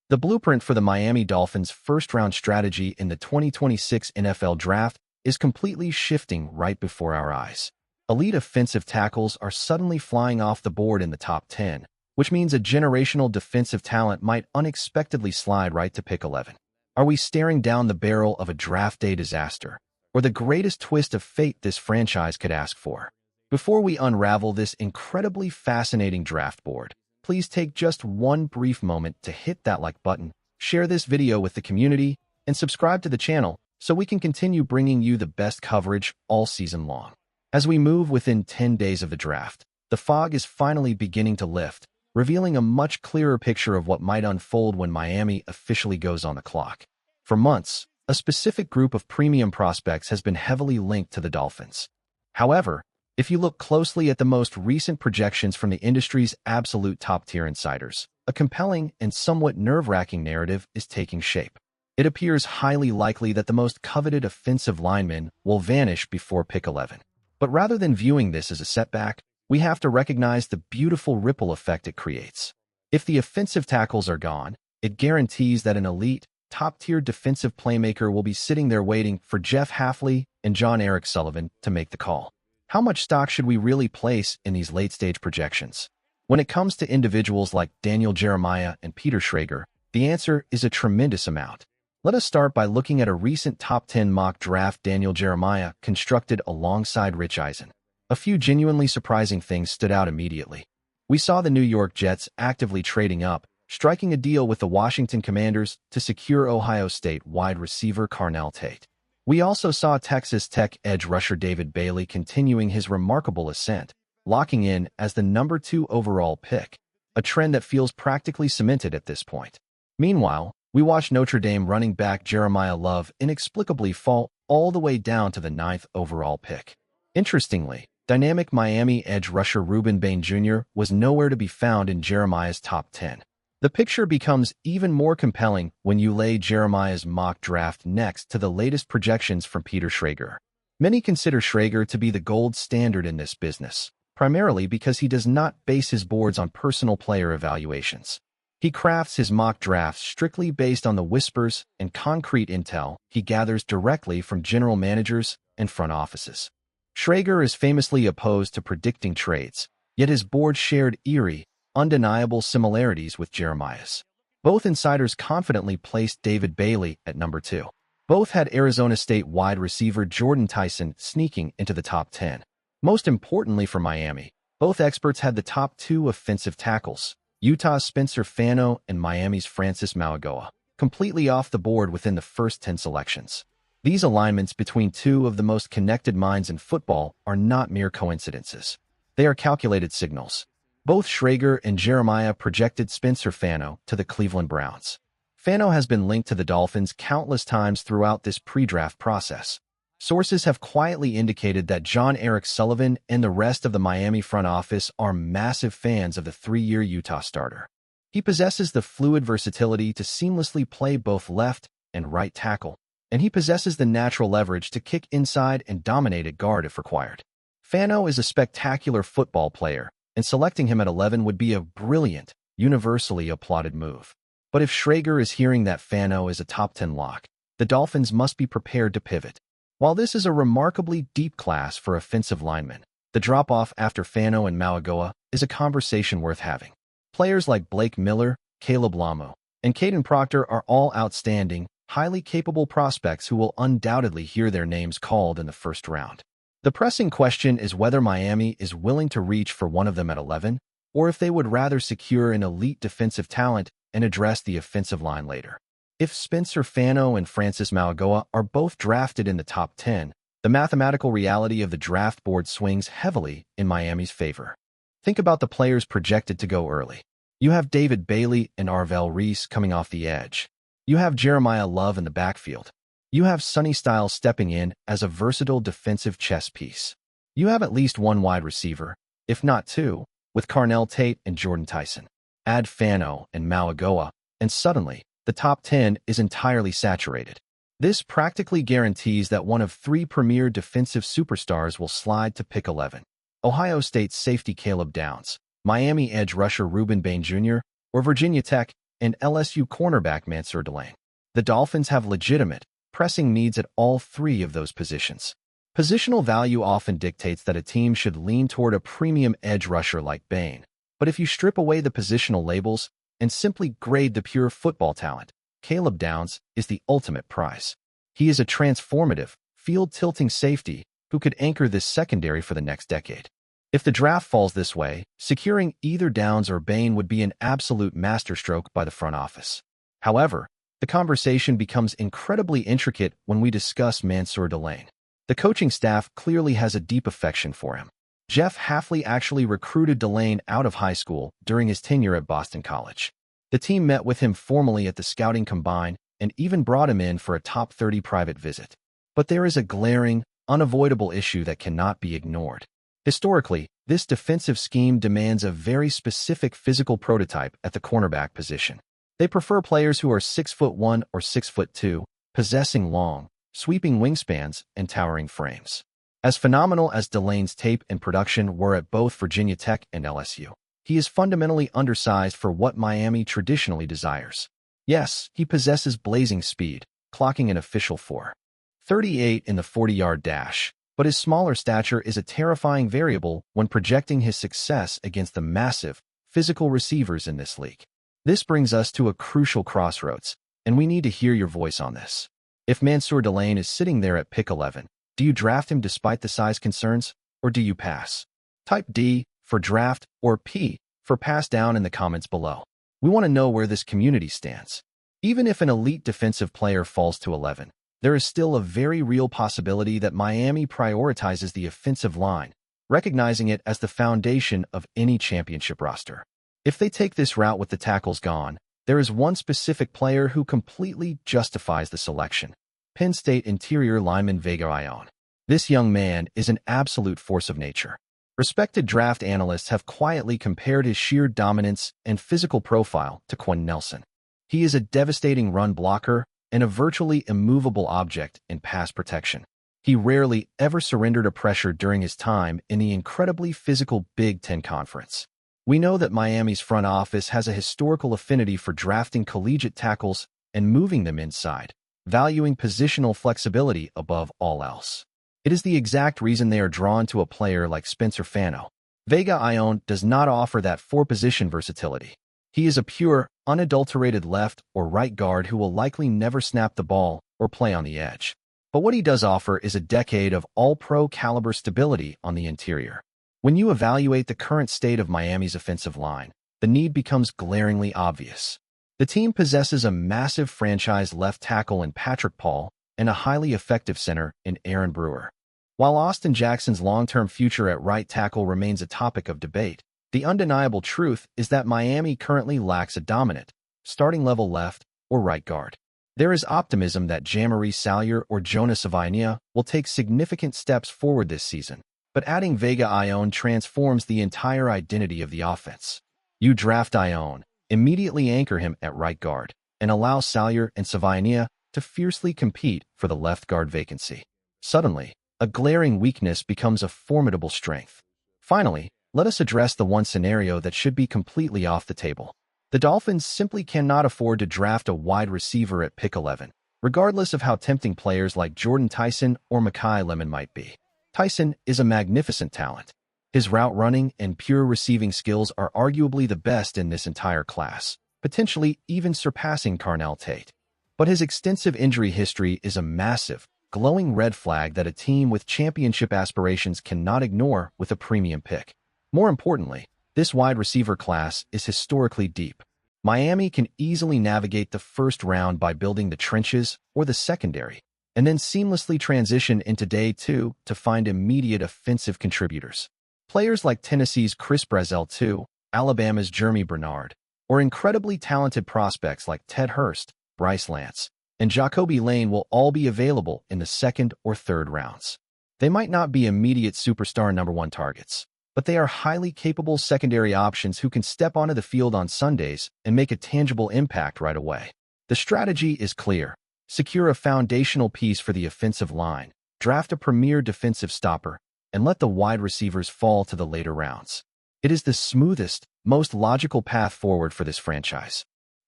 The blueprint for the Miami Dolphins' first-round strategy in the 2026 NFL Draft is completely shifting right before our eyes. Elite offensive tackles are suddenly flying off the board in the top 10, which means a generational defensive talent might unexpectedly slide right to pick 11. Are we staring down the barrel of a draft day disaster, or the greatest twist of fate this franchise could ask for? Before we unravel this incredibly fascinating draft board, please take just one brief moment to hit that like button, share this video with the community, and subscribe to the channel so we can continue bringing you the best coverage all season long. As we move within 10 days of the draft, the fog is finally beginning to lift, revealing a much clearer picture of what might unfold when Miami officially goes on the clock. For months, a specific group of premium prospects has been heavily linked to the Dolphins. However, if you look closely at the most recent projections from the industry's absolute top-tier insiders, a compelling and somewhat nerve-wracking narrative is taking shape. It appears highly likely that the most coveted offensive lineman will vanish before pick 11. But rather than viewing this as a setback, we have to recognize the beautiful ripple effect it creates. If the offensive tackles are gone, it guarantees that an elite, top-tier defensive playmaker will be sitting there waiting for Jeff Hafley and John Eric Sullivan to make the call. How much stock should we really place in these late-stage projections? When it comes to individuals like Daniel Jeremiah and Peter Schrager, the answer is a tremendous amount. Let us start by looking at a recent top 10 mock draft Daniel Jeremiah constructed alongside Rich Eisen. A few genuinely surprising things stood out immediately. We saw the New York Jets actively trading up, striking a deal with the Washington Commanders to secure Ohio State wide receiver Carnell Tate. We also saw Texas Tech edge rusher David Bailey continuing his remarkable ascent, locking in as the number 2 overall pick, a trend that feels practically cemented at this point. Meanwhile, we watched Notre Dame running back Jeremiah Love inexplicably fall all the way down to the 9th overall pick. Interestingly, dynamic Miami edge rusher Reuben Bain Jr. was nowhere to be found in Jeremiah's top 10. The picture becomes even more compelling when you lay Jeremiah's mock draft next to the latest projections from Peter Schrager. Many consider Schrager to be the gold standard in this business, primarily because he does not base his boards on personal player evaluations. He crafts his mock drafts strictly based on the whispers and concrete intel he gathers directly from general managers and front offices. Schrager is famously opposed to predicting trades, yet his board shared eerie, undeniable similarities with Jeremiah's. Both insiders confidently placed David Bailey at number 2. Both had Arizona State wide receiver Jordan Tyson sneaking into the top 10. Most importantly for Miami, both experts had the top 2 offensive tackles, Utah's Spencer Fano and Miami's Francis Mauigoa, completely off the board within the first 10 selections. These alignments between 2 of the most connected minds in football are not mere coincidences. They are calculated signals. Both Schrager and Jeremiah projected Spencer Fano to the Cleveland Browns. Fano has been linked to the Dolphins countless times throughout this pre-draft process. Sources have quietly indicated that John Eric Sullivan and the rest of the Miami front office are massive fans of the 3-year Utah starter. He possesses the fluid versatility to seamlessly play both left and right tackle, and he possesses the natural leverage to kick inside and dominate at guard if required. Fano is a spectacular football player, and selecting him at 11 would be a brilliant, universally applauded move. But if Schrager is hearing that Fano is a top 10 lock, the Dolphins must be prepared to pivot. While this is a remarkably deep class for offensive linemen, the drop-off after Fano and Mauigoa is a conversation worth having. Players like Blake Miller, Caleb Lamo, and Caden Proctor are all outstanding, highly capable prospects who will undoubtedly hear their names called in the first round. The pressing question is whether Miami is willing to reach for one of them at 11, or if they would rather secure an elite defensive talent and address the offensive line later. If Spencer Fano and Francis Mauigoa are both drafted in the top 10, the mathematical reality of the draft board swings heavily in Miami's favor. Think about the players projected to go early. You have David Bailey and Arvell Reese coming off the edge. You have Jeremiah Love in the backfield. You have Sonny Styles stepping in as a versatile defensive chess piece. You have at least one wide receiver, if not 2, with Carnell Tate and Jordan Tyson. Add Fano and Mauigoa, and suddenly, the top 10 is entirely saturated. This practically guarantees that one of 3 premier defensive superstars will slide to pick 11. Ohio State safety Caleb Downs, Miami edge rusher Reuben Bain Jr., or Virginia Tech and LSU cornerback Mansoor Delane. The Dolphins have legitimate, pressing needs at all three of those positions. Positional value often dictates that a team should lean toward a premium edge rusher like Bain. But if you strip away the positional labels and simply grade the pure football talent, Caleb Downs is the ultimate prize. He is a transformative, field-tilting safety who could anchor this secondary for the next decade. If the draft falls this way, securing either Downs or Bain would be an absolute masterstroke by the front office. However, the conversation becomes incredibly intricate when we discuss Mansoor Delane. The coaching staff clearly has a deep affection for him. Jeff Hafley actually recruited Delane out of high school during his tenure at Boston College. The team met with him formally at the scouting combine and even brought him in for a top 30 private visit. But there is a glaring, unavoidable issue that cannot be ignored. Historically, this defensive scheme demands a very specific physical prototype at the cornerback position. They prefer players who are 6'1" or 6'2", possessing long, sweeping wingspans and towering frames. As phenomenal as Delane's tape and production were at both Virginia Tech and LSU, he is fundamentally undersized for what Miami traditionally desires. Yes, he possesses blazing speed, clocking an official 4.38 in the 40-yard dash, but his smaller stature is a terrifying variable when projecting his success against the massive, physical receivers in this league. This brings us to a crucial crossroads, and we need to hear your voice on this. If Mansoor Delane is sitting there at pick 11, do you draft him despite the size concerns, or do you pass? Type D for draft or P for pass down in the comments below. We want to know where this community stands. Even if an elite defensive player falls to 11, there is still a very real possibility that Miami prioritizes the offensive line, recognizing it as the foundation of any championship roster. If they take this route with the tackles gone, there is one specific player who completely justifies the selection: Penn State interior lineman Vega Ioane. This young man is an absolute force of nature. Respected draft analysts have quietly compared his sheer dominance and physical profile to Quentin Nelson. He is a devastating run blocker and a virtually immovable object in pass protection. He rarely ever surrendered to pressure during his time in the incredibly physical Big Ten Conference. We know that Miami's front office has a historical affinity for drafting collegiate tackles and moving them inside, valuing positional flexibility above all else. It is the exact reason they are drawn to a player like Spencer Fano. Vega Ioane does not offer that four-position versatility. He is a pure, unadulterated left or right guard who will likely never snap the ball or play on the edge. But what he does offer is a decade of all-pro caliber stability on the interior. When you evaluate the current state of Miami's offensive line, the need becomes glaringly obvious. The team possesses a massive franchise left tackle in Patrick Paul and a highly effective center in Aaron Brewer. While Austin Jackson's long-term future at right tackle remains a topic of debate, the undeniable truth is that Miami currently lacks a dominant, starting-level left or right guard. There is optimism that Jamari Salyer or Jonas Savainia will take significant steps forward this season, but adding Vega Ioane transforms the entire identity of the offense. You draft Ioane, immediately anchor him at right guard, and allow Salyer and Savainia to fiercely compete for the left guard vacancy. Suddenly, a glaring weakness becomes a formidable strength. Finally, let us address the one scenario that should be completely off the table. The Dolphins simply cannot afford to draft a wide receiver at pick 11, regardless of how tempting players like Jordan Tyson or Mekhi Lemon might be. Tyson is a magnificent talent. His route running and pure receiving skills are arguably the best in this entire class, potentially even surpassing Carnell Tate. But his extensive injury history is a massive, glowing red flag that a team with championship aspirations cannot ignore with a premium pick. More importantly, this wide receiver class is historically deep. Miami can easily navigate the first round by building the trenches or the secondary, and then seamlessly transition into day two to find immediate offensive contributors. Players like Tennessee's Chris Brazzell II, Alabama's Jeremy Bernard, or incredibly talented prospects like Ted Hurst, Bryce Lance, and Jacoby Lane will all be available in the second or third rounds. They might not be immediate superstar number one targets, but they are highly capable secondary options who can step onto the field on Sundays and make a tangible impact right away. The strategy is clear. Secure a foundational piece for the offensive line, draft a premier defensive stopper, and let the wide receivers fall to the later rounds. It is the smoothest, most logical path forward for this franchise.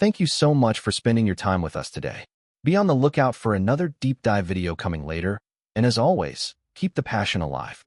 Thank you so much for spending your time with us today. Be on the lookout for another deep dive video coming later, and as always, keep the passion alive.